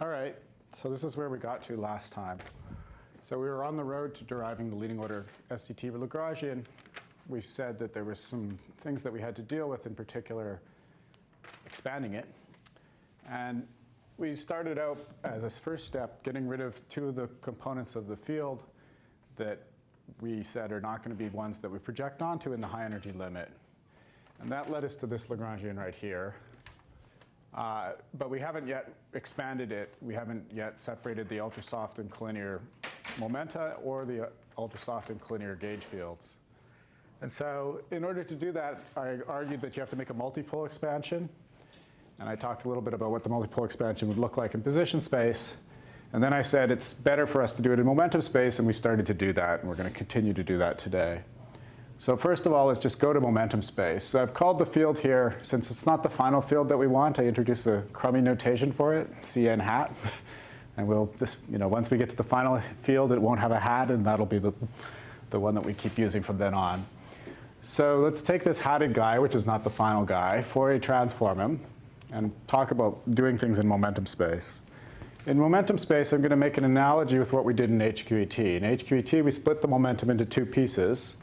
All right, so this is where we got to last time. So we were on the road to deriving the leading order SCT Lagrangian. We said that there were some things that we had to deal with, in particular expanding it. And we started out as a first step getting rid of two of the components of the field that we said are not going to be ones that we project onto in the high energy limit. And that led us to this Lagrangian right here. But we haven't yet expanded it. We haven't yet separated the ultrasoft and collinear momenta or the ultrasoft and collinear gauge fields. And so in order to do that, I argued that you have to make a multipole expansion. And I talked a little bit about what the multipole expansion would look like in position space. And then I said it's better for us to do it in momentum space, and we started to do that, and we're going to continue to do that today. So first of all, let's just go to momentum space. So I've called the field here, since it's not the final field that we want, I introduced a crummy notation for it, Cn hat. And we'll just, once we get to the final field, it won't have a hat, and that'll be the one that we keep using from then on. So let's take this hatted guy, which is not the final guy, Fourier transform him, and talk about doing things in momentum space. In momentum space, I'm going to make an analogy with what we did in HQET. In HQET, we split the momentum into two pieces.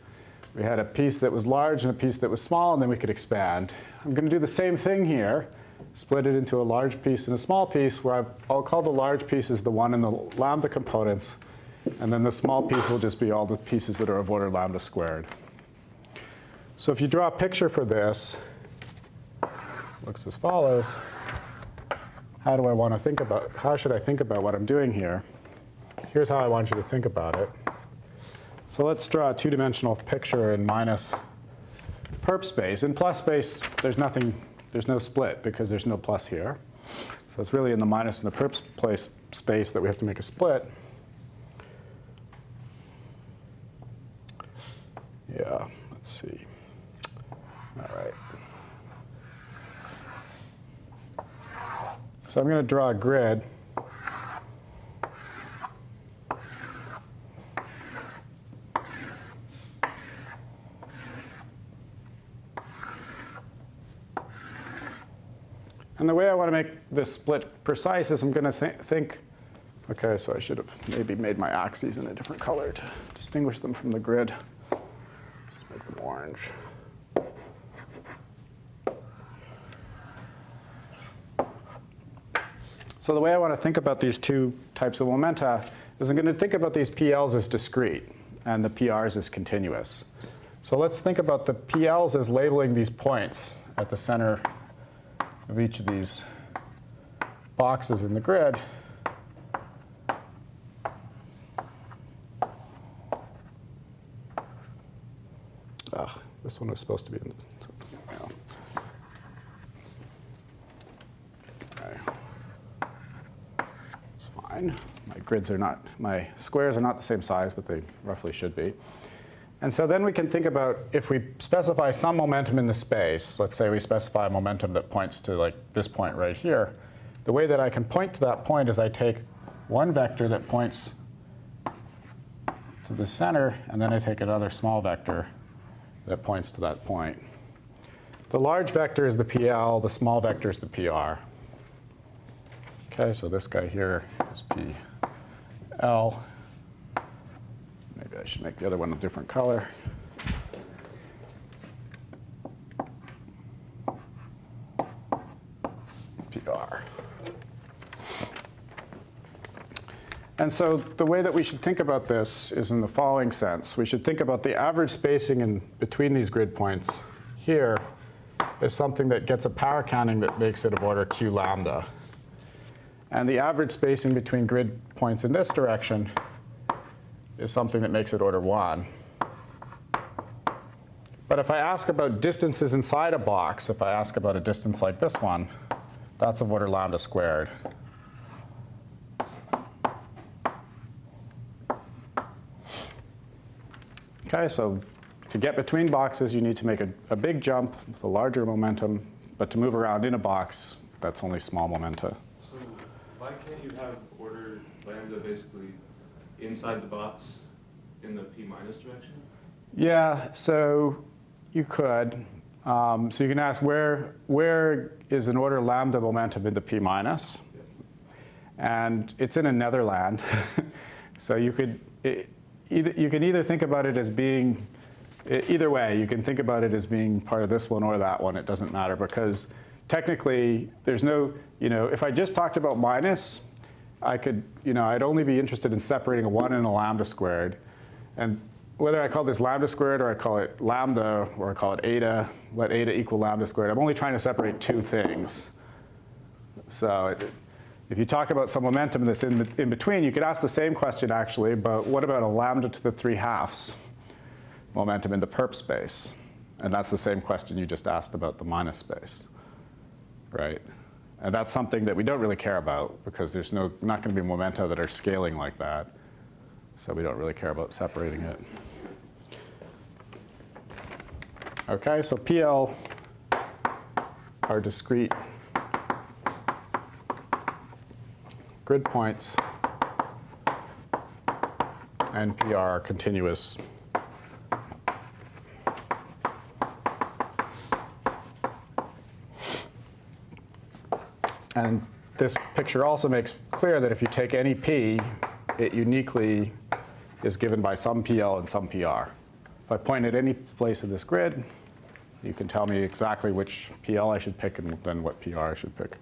We had a piece that was large and a piece that was small, and then we could expand. I'm going to do the same thing here, split it into a large piece and a small piece, where I'll call the large pieces the one in the lambda components, and then the small piece will just be all the pieces that are of order lambda squared. So if you draw a picture for this, it looks as follows. How should I think about what I'm doing here? Here's how I want you to think about it. So let's draw a two-dimensional picture in minus perp space. In plus space, there's no split because there's no plus here. So it's really in the minus and the perp space that we have to make a split. Yeah, let's see. All right. So I'm going to draw a grid. And the way I want to make this split precise is I'm going to think, OK, so I should have maybe made my axes in a different color to distinguish them from the grid. Let's make them orange. So the way I want to think about these two types of momenta is I'm going to think about these PLs as discrete and the PRs as continuous. So let's think about the PLs as labeling these points at the center of each of these boxes in the grid. This one was supposed to be in the, my squares are not the same size, but they roughly should be. And so then we can think about if we specify some momentum in the space, let's say we specify a momentum that points to like this point right here, the way that I can point to that point is I take one vector that points to the center, and then I take another small vector that points to that point. The large vector is the PL, the small vector is the PR. OK, so this guy here is PL. Maybe I should make the other one a different color. PR. And so the way that we should think about this is in the following sense. We should think about the average spacing in between these grid points here as something that gets a power counting that makes it of order Q lambda. And the average spacing between grid points in this direction is something that makes it order 1. But if I ask about distances inside a box, if I ask about a distance like this one, that's of order lambda squared. OK, so to get between boxes, you need to make a big jump with a larger momentum. But to move around in a box, that's only small momenta. So why can't you have order lambda basically inside the box in the p minus direction? Yeah, so you could. So you can ask where is an order lambda momentum in the p minus? Yep. and it's in a netherland. So you can either think about it as being, either way, you can think about it as being part of this one or that one. It doesn't matter, because technically there's no, if I just talked about minus, I could, I'd only be interested in separating a 1 and a lambda squared. And whether I call this lambda squared or I call it lambda or I call it eta, let eta equal lambda squared, I'm only trying to separate two things. So if you talk about some momentum that's in between, you could ask the same question actually, but what about a lambda to the 3/2 momentum in the perp space? And that's the same question you just asked about the minus space, right? And that's something that we don't really care about, because there's not going to be momenta that are scaling like that. So we don't really care about separating it. Okay, so PL are discrete grid points, and PR are continuous And this picture also makes clear that if you take any P, it uniquely is given by some PL and some PR. If I point at any place in this grid, you can tell me exactly which PL I should pick and then what PR I should pick.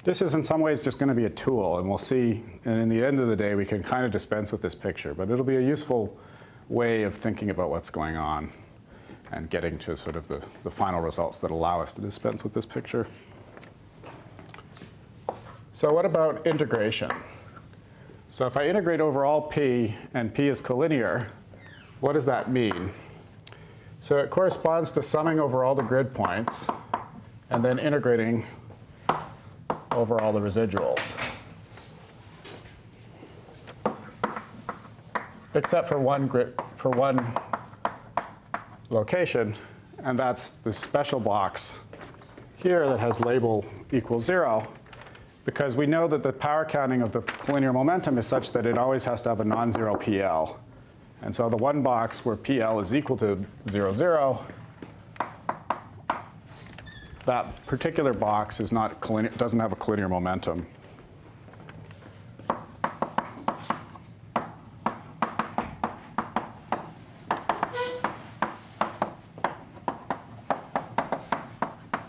This is in some ways just going to be a tool, and we'll see, and in the end of the day, we can kind of dispense with this picture, but it'll be a useful way of thinking about what's going on and getting to sort of the final results that allow us to dispense with this picture. So what about integration? So if I integrate over all P, and P is collinear, what does that mean? So it corresponds to summing over all the grid points and then integrating over all the residuals. Except for one location, and that's the special box here that has label equals 0, because we know that the power counting of the collinear momentum is such that it always has to have a non-zero PL. And so the one box where PL is equal to 0, 0, that particular box is not collinear, doesn't have a collinear momentum.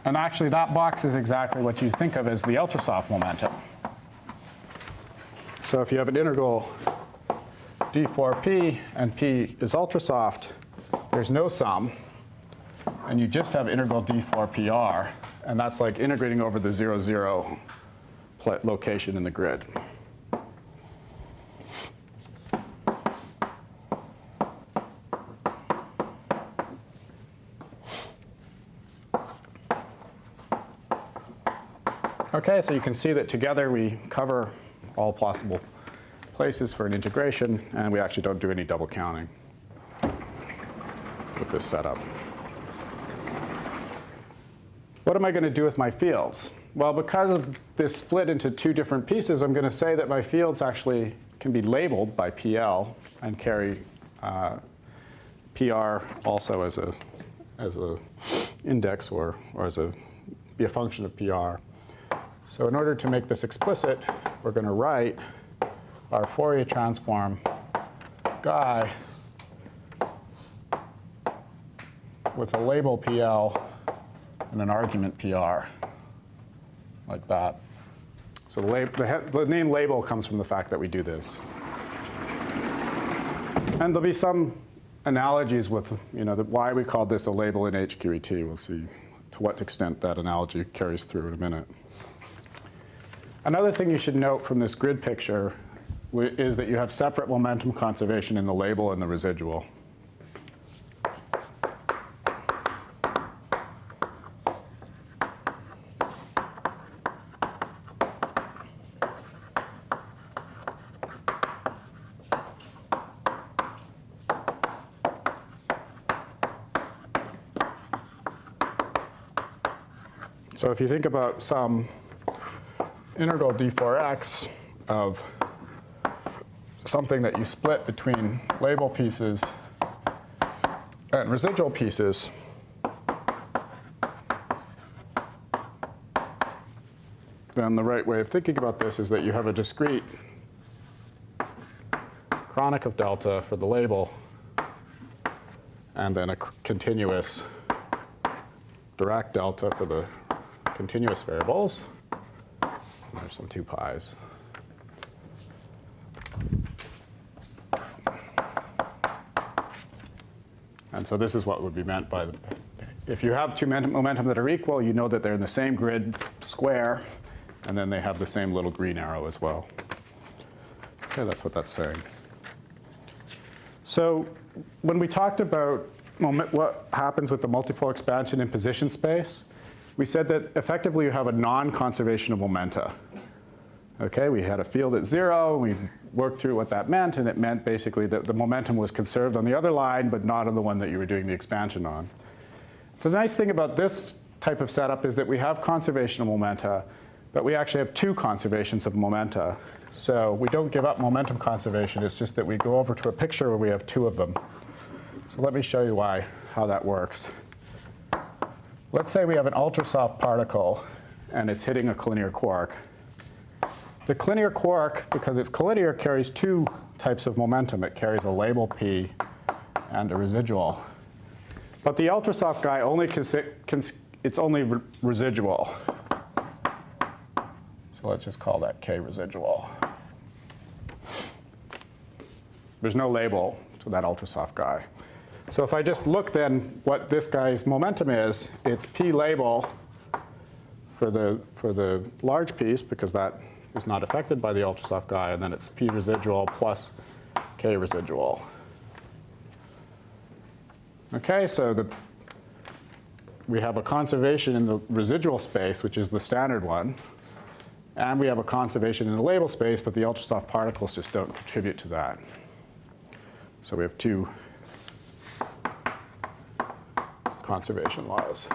And actually, that box is exactly what you think of as the ultrasoft momentum. So if you have an integral d4p and p is ultrasoft, there's no sum, and you just have integral d4pr, and that's like integrating over the 0, 0 location in the grid. Okay, so you can see that together we cover all possible places for an integration, and we actually don't do any double counting with this setup. What am I going to do with my fields? Well, because of this split into two different pieces, I'm going to say that my fields actually can be labeled by PL and carry PR also as a index or be a function of PR. So in order to make this explicit, we're going to write our Fourier transform guy with a label PL and an argument PR, like that. So the name label comes from the fact that we do this. And there'll be some analogies with why we called this a label in HQET. We'll see to what extent that analogy carries through in a minute. Another thing you should note from this grid picture is that you have separate momentum conservation in the label and the residual. So if you think about some integral d4x of something that you split between label pieces and residual pieces, then the right way of thinking about this is that you have a discrete chronic of delta for the label, and then a continuous Dirac delta for the continuous variables. There's some 2 pi's. And so this is what would be meant by if you have 2 momentum that are equal, you know that they're in the same grid square, and then they have the same little green arrow as well. Okay, that's what that's saying. So when we talked about what happens with the multipole expansion in position space, we said that effectively you have a non-conservation of momenta. Okay, we had a field at 0, we worked through what that meant, and it meant basically that the momentum was conserved on the other line, but not on the one that you were doing the expansion on. The nice thing about this type of setup is that we have conservation of momenta, but we actually have 2 conservations of momenta. So we don't give up momentum conservation, it's just that we go over to a picture where we have 2 of them. So let me show you how that works. Let's say we have an ultrasoft particle, and it's hitting a collinear quark. The collinear quark, because it's collinear, carries 2 types of momentum. It carries a label P and a residual. But the ultrasoft guy only it's only residual. So let's just call that K residual. There's no label to that ultrasoft guy. So if I just look then what this guy's momentum is, it's P label for the large piece, because that is not affected by the ultrasoft guy, and then it's P residual plus K residual. Okay, so we have a conservation in the residual space, which is the standard one, and we have a conservation in the label space, but the ultrasoft particles just don't contribute to that. So we have 2 conservation laws.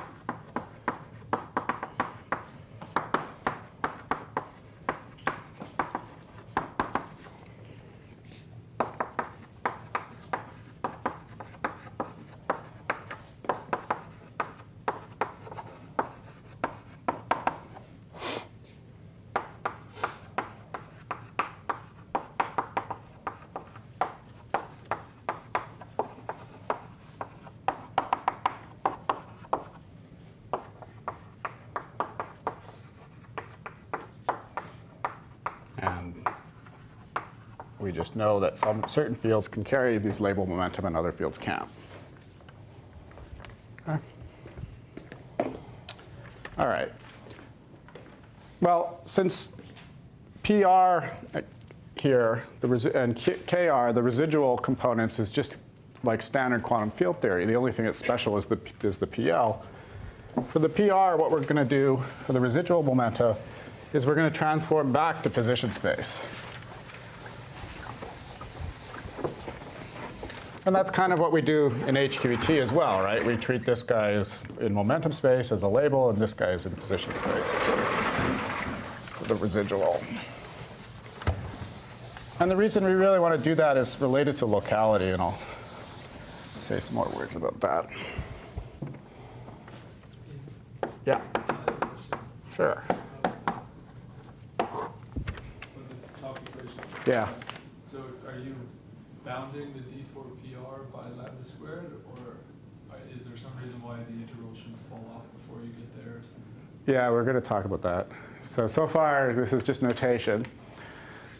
And we just know that certain fields can carry these label momentum and other fields can't. Okay. All right. Well, since PR here and KR, the residual components, is just like standard quantum field theory. The only thing that's special is the PL. For the PR, what we're going to do for the residual momenta is we're going to transform back to position space. And that's kind of what we do in HQET as well, right? We treat this guy as in momentum space as a label, and this guy is in position space for the residual. And the reason we really want to do that is related to locality, and I'll say some more words about that. Yeah. Sure. Yeah. So are you bounding the D4 PR by lambda squared, or is there some reason why the integral should fall off before you get there or something? Yeah, we're going to talk about that. So far, this is just notation.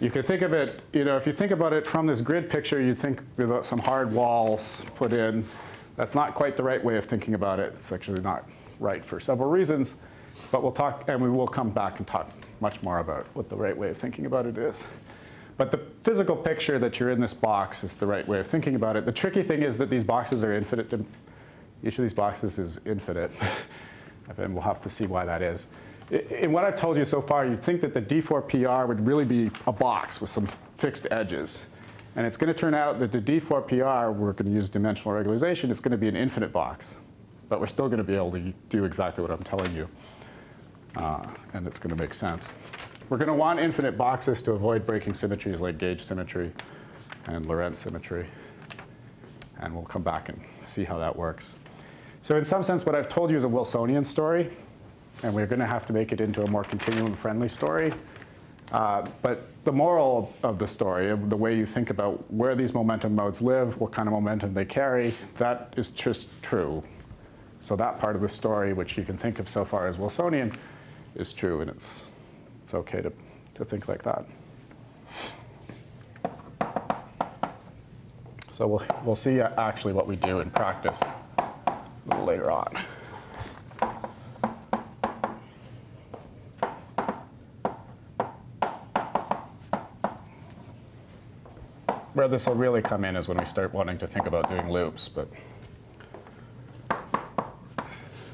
You could think of it, if you think about it from this grid picture, you'd think about some hard walls put in. That's not quite the right way of thinking about it. It's actually not right for several reasons. But we'll talk, and we will come back and talk much more about what the right way of thinking about it is. But the physical picture that you're in this box is the right way of thinking about it. The tricky thing is that these boxes are infinite. Each of these boxes is infinite. And we'll have to see why that is. In what I've told you so far, you'd think that the D4 PR would really be a box with some fixed edges. And it's going to turn out that the D4 PR, we're going to use dimensional regularization, it's going to be an infinite box. But we're still going to be able to do exactly what I'm telling you. And it's going to make sense. We're going to want infinite boxes to avoid breaking symmetries like gauge symmetry and Lorentz symmetry. And we'll come back and see how that works. So in some sense, what I've told you is a Wilsonian story. and we're going to have to make it into a more continuum-friendly story. But the moral of the story, of the way you think about where these momentum modes live, what kind of momentum they carry, that is just true. So that part of the story, which you can think of so far as Wilsonian, is true, and it's okay to think like that. So we'll see actually what we do in practice a little later on. Where this will really come in is when we start wanting to think about doing loops, but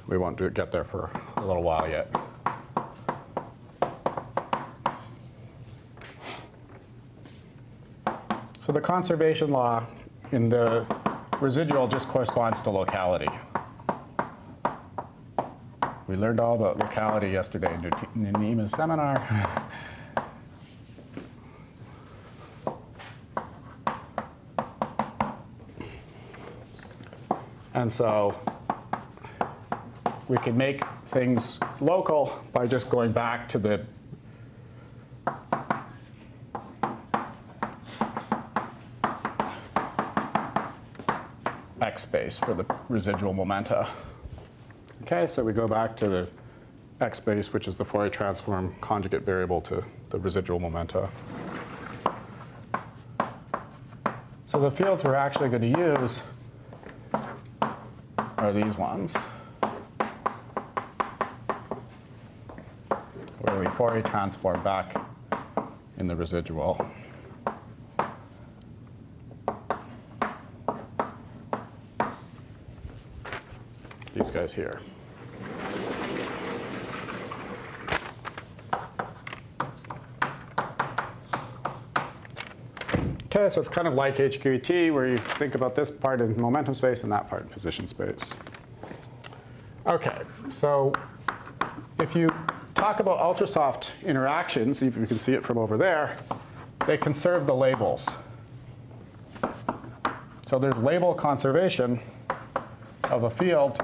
we won't get there for a little while yet. So the conservation law in the residual just corresponds to locality. We learned all about locality yesterday in Nima's seminar. And so we can make things local by just going back to the x space for the residual momenta. Okay, so we go back to the x space, which is the Fourier transform conjugate variable to the residual momenta. So the fields we're actually going to use are these ones, where we Fourier transform back in the residual. These guys here. Okay, so it's kind of like HQET, where you think about this part in momentum space and that part in position space. Okay, so if you talk about ultrasoft interactions, if you can see it from over there, they conserve the labels. So there's label conservation of a field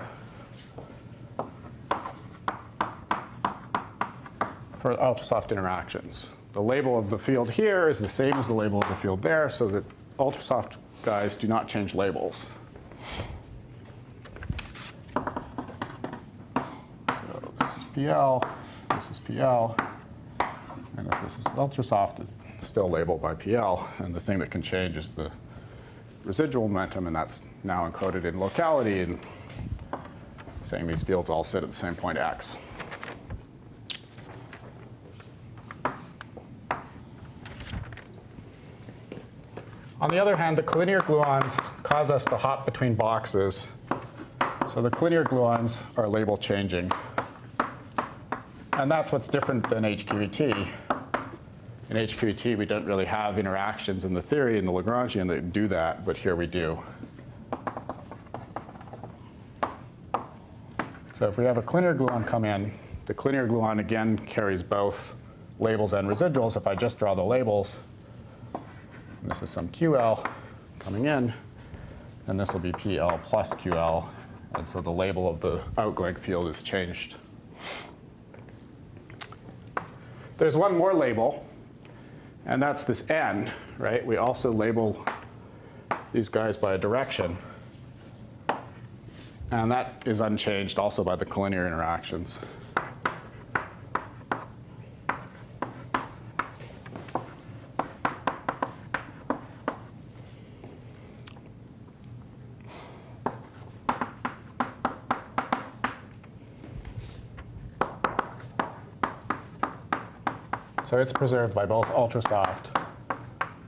for ultrasoft interactions. The label of the field here is the same as the label of the field there, so that ultrasoft guys do not change labels. So this is PL, this is PL, and if this is ultrasoft, it's still labeled by PL, and the thing that can change is the residual momentum, and that's now encoded in locality and saying these fields all sit at the same point x. On the other hand, the collinear gluons cause us to hop between boxes. So the collinear gluons are label changing. And that's what's different than HQET. In HQET, we don't really have interactions in the theory in the Lagrangian that do that, but here we do. So if we have a collinear gluon come in, the collinear gluon again carries both labels and residuals. If I just draw the labels, this is some QL coming in, and this will be PL plus QL. And so the label of the outgoing field is changed. There's one more label, and that's this N, right? We also label these guys by a direction. And that is unchanged also by the collinear interactions. So it's preserved by both ultrasoft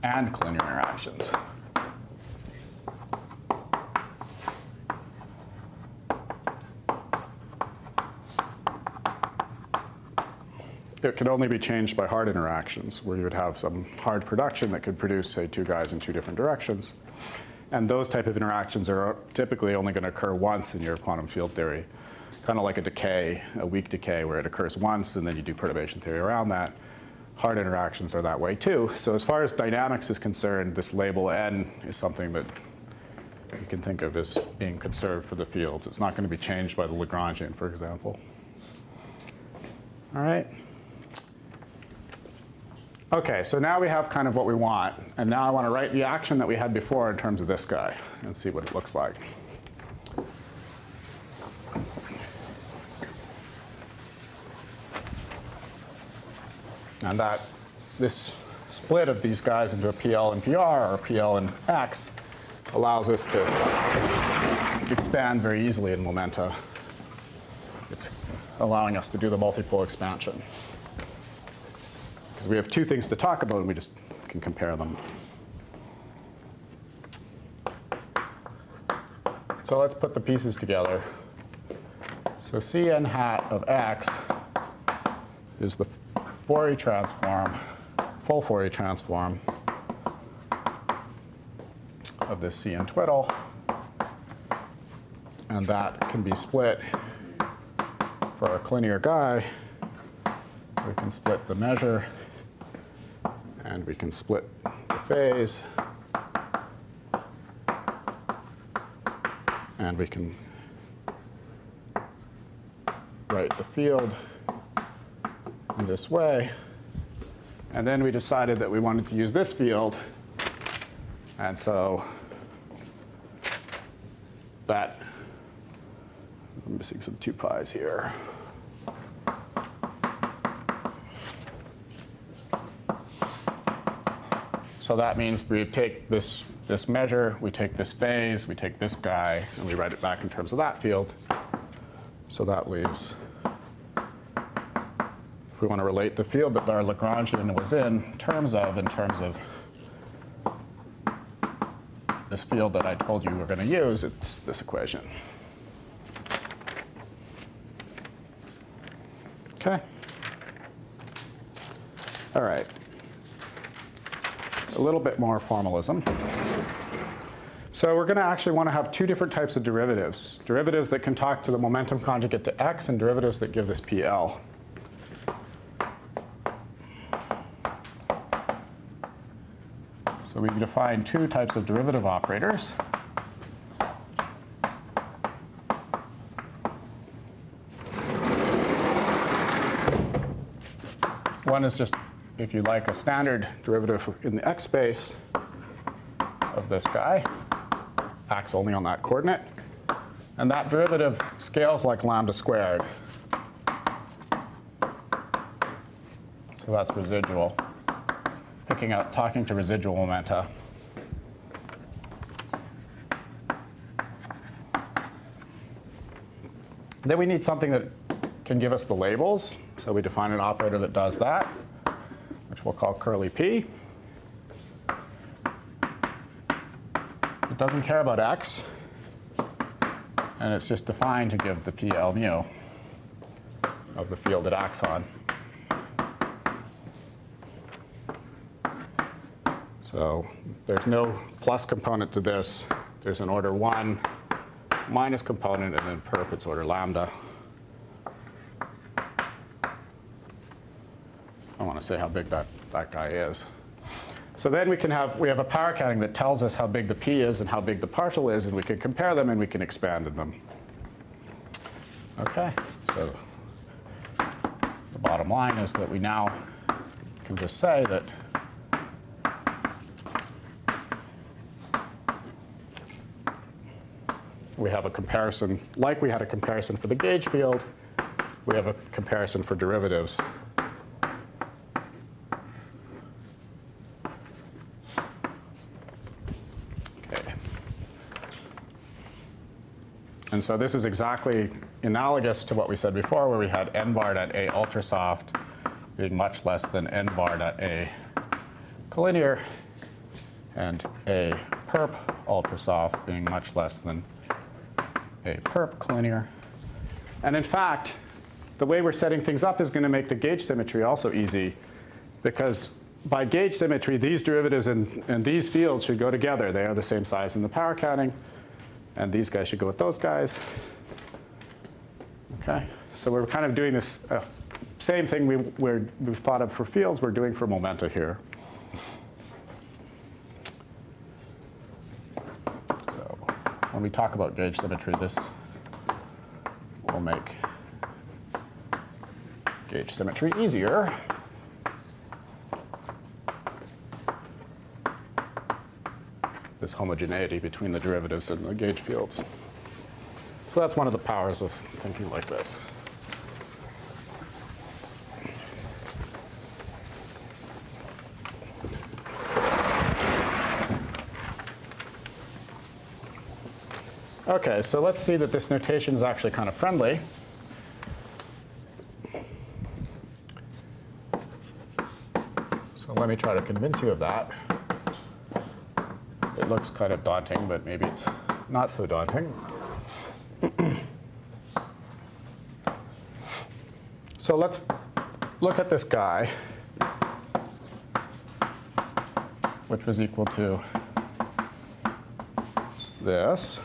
and collinear interactions. It can only be changed by hard interactions, where you would have some hard production that could produce, say, two guys in two different directions. And those type of interactions are typically only going to occur once in your quantum field theory, kind of like a decay, a weak decay, where it occurs once, and then you do perturbation theory around that. Hard interactions are that way, too. So as far as dynamics is concerned, this label N is something that you can think of as being conserved for the fields. It's not going to be changed by the Lagrangian, for example. All right. Okay, so now we have kind of what we want. And now I want to write the action that we had before in terms of this guy and see what it looks like. And that this split of these guys into a PL and PR or PL and X allows us to expand very easily in momenta. It's allowing us to do the multipole expansion. Because we have two things to talk about, and we just can compare them. So let's put the pieces together. So Cn hat of x is the Fourier transform, full Fourier transform of this Cn twiddle. And that can be split for a linear guy. We can split the measure, and we can split the phase, and we can write the field in this way. And then we decided that we wanted to use this field, and so that, I'm missing some 2 pi's here. So that means we take this measure, we take this phase, we take this guy, and we write it back in terms of that field. So that leaves, if we want to relate the field that our Lagrangian was in terms of this field that I told you we're going to use, it's this equation. Okay. All right. A little bit more formalism. So we're going to actually want to have 2 different types of derivatives. Derivatives that can talk to the momentum conjugate to x, and derivatives that give this PL. So we define 2 types of derivative operators. One is just, if you like, a standard derivative in the x space of this guy, acts only on that coordinate. And that derivative scales like lambda squared. So that's residual. Talking to residual momenta. Then we need something that can give us the labels. So we define an operator that does that, which we'll call curly p. It doesn't care about x, and it's just defined to give the PL mu of the field it acts on. So there's no plus component to this. There's an order 1 minus component, and then perp, it's order lambda. I want to say how big that guy is. So then we have a power counting that tells us how big the p is and how big the partial is, and we can compare them and we can expand them. Okay, so the bottom line is that we now can just say that we have a comparison, like we had a comparison for the gauge field, we have a comparison for derivatives. Okay. And so this is exactly analogous to what we said before, where we had n bar at A ultrasoft being much less than n bar at A collinear, and A perp ultrasoft being much less than A perp collinear. And in fact, the way we're setting things up is going to make the gauge symmetry also easy, because by gauge symmetry, these derivatives and these fields should go together. They are the same size in the power counting, and these guys should go with those guys. Okay, so we're kind of doing this same thing we've thought of for fields, we're doing for momenta here. So when we talk about gauge symmetry, this will make Gauge symmetry easier. This homogeneity between the derivatives and the gauge fields. So that's one of the powers of thinking like this. Okay, so let's see that this notation is actually kind of friendly. So let me try to convince you of that. It looks kind of daunting, but maybe it's not so daunting. So let's look at this guy, which was equal to this.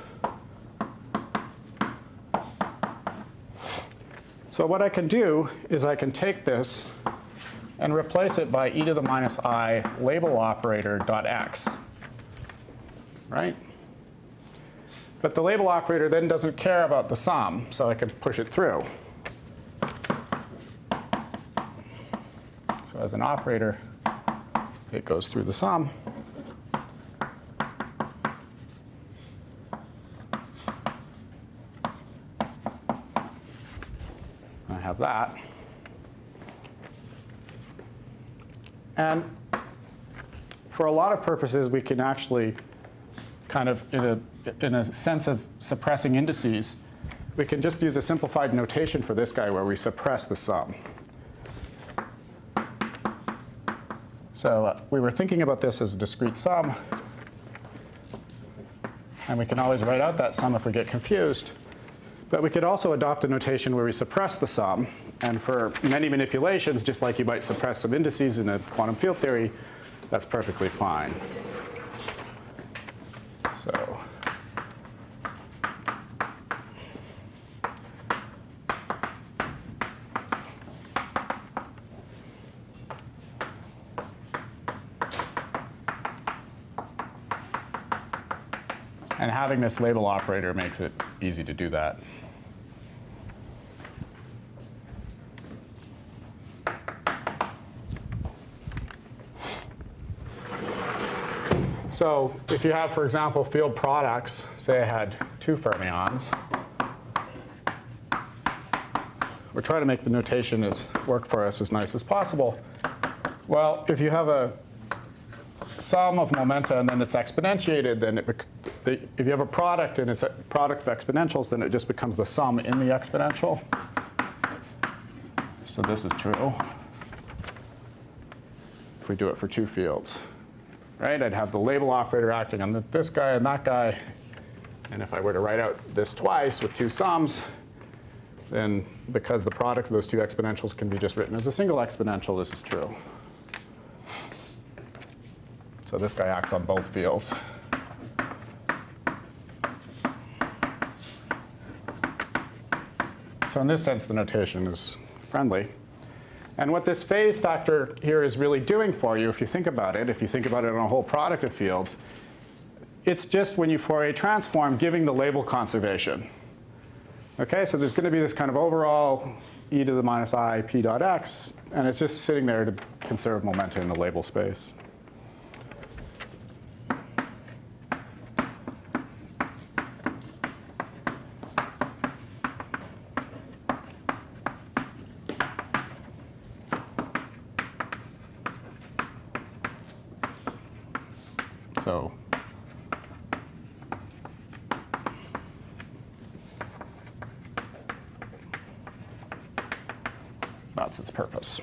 So what I can do is I can take this and replace it by e to the minus I label operator dot x, right? But the label operator then doesn't care about the sum, so I can push it through. So as an operator, it goes through the sum. I have that. And for a lot of purposes, we can actually kind of, in a sense of suppressing indices, we can just use a simplified notation for this guy where we suppress the sum. So we were thinking about this as a discrete sum. And we can always write out that sum if we get confused. But we could also adopt a notation where we suppress the sum. And for many manipulations, just like you might suppress some indices in a quantum field theory, that's perfectly fine. So and having this label operator makes it easy to do that. So if you have, for example, field products, say I had two fermions, we're trying to make the notation work for us as nice as possible. Well, if you have a sum of momenta and then it's exponentiated, then if you have a product and it's a product of exponentials, then it just becomes the sum in the exponential. So this is true if we do it for two fields. Right? I'd have the label operator acting on this guy and that guy. And if I were to write out this twice with two sums, then because the product of those two exponentials can be just written as a single exponential, this is true. So this guy acts on both fields. So in this sense, the notation is friendly. And what this phase factor here is really doing for you, if you think about it on a whole product of fields, it's just when you Fourier transform giving the label conservation. Okay, so there's going to be this kind of overall e to the minus I p dot x, and it's just sitting there to conserve momenta in the label space. So that's its purpose.